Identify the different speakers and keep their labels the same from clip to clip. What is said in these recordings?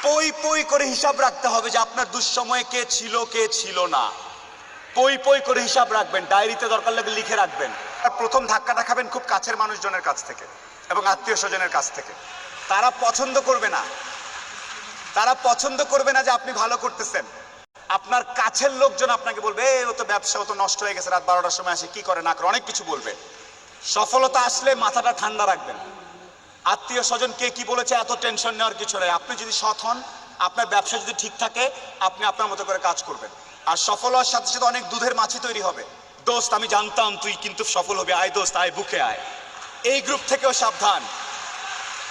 Speaker 1: পই পই করে হিসাব রাখতে হবে যে আপনার দুঃসময়ে কে ছিল না। পই পই করে হিসাব রাখবেন, ডায়েরিতে দরকার লাগলে লিখে রাখবেন। আর প্রথম ধাক্কাটা খাবেন খুব কাছের মানুষজনের কাছ থেকে এবং আত্মীয় স্বজনের কাছ থেকে। তারা পছন্দ করবে না, যে আপনি ভালো করতেছেন। আপনার কাছের লোকজন আপনাকে বলবে ও তো ব্যবসা, ও তো নষ্ট হয়ে গেছে, রাত 12টার সময় আসে, কি করে না করে, অনেক কিছু বলবে। সফলতা আসলে মাথাটা ঠান্ডা রাখবেন। আত্মীয় স্বজন কে কি বলেছে এত টেনশন নেওয়ার কিছু নেই। আপনি যদি সৎ হন, আপনার ব্যবসা যদি ঠিক থাকে, আপনি আপনার মতো করে কাজ করবেন। আর সফল হওয়ার সাথে সাথে অনেক দুধের মাছি তৈরি হবে। দোস্ত আমি জানতাম তুই কিন্তু সফল হবে, আয় দোস্ত আয়, বুকে আয়। এই গ্রুপ থেকেও সাবধান।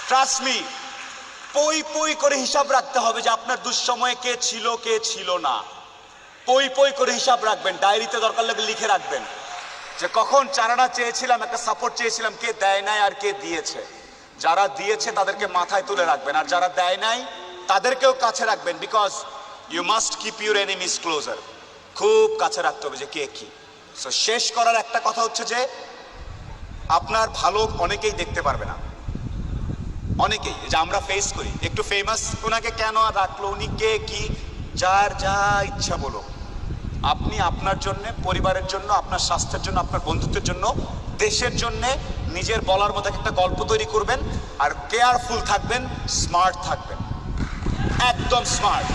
Speaker 1: ট্রাস্ট মি, পই পই করে হিসাব রাখতে হবে যে আপনার দুঃসময়ে কে ছিল না। পই পই করে হিসাব রাখবেন, ডায়েরিতে দরকার লাগলে লিখে রাখবেন যে কখন চারানা চেয়েছিলাম, একটা সাপোর্ট চেয়েছিলাম, কে দেয় নাই আর কে দিয়েছে। যারা দিয়েছে তাদেরকে মাথায় তুলে রাখবেন, আর যারা দেয় নাই তাদেরকেও কাছে রাখবেন। Because you must keep your enemies closer. খুব কাছে রাখতে হবে যে কে কি। সো শেষ করার একটা কথা হচ্ছে যে আপনার ভালো অনেকেই দেখতে পারবে না। অনেকেই যে আমরা ফেস করি, একটু ফেমাস, ওনাকে কেন রাখলো, উনি কে কি, যার যা ইচ্ছা বলো। আপনি আপনার জন্য, পরিবারের জন্য, আপনার স্বাস্থ্যের জন্য, আপনার বন্ধুত্বের জন্য, দেশের জন্য নিজের বলার মতো একটা গল্প তৈরি করবেন। আর কেয়ারফুল থাকবেন, স্মার্ট থাকবেন, একদম স্মার্ট।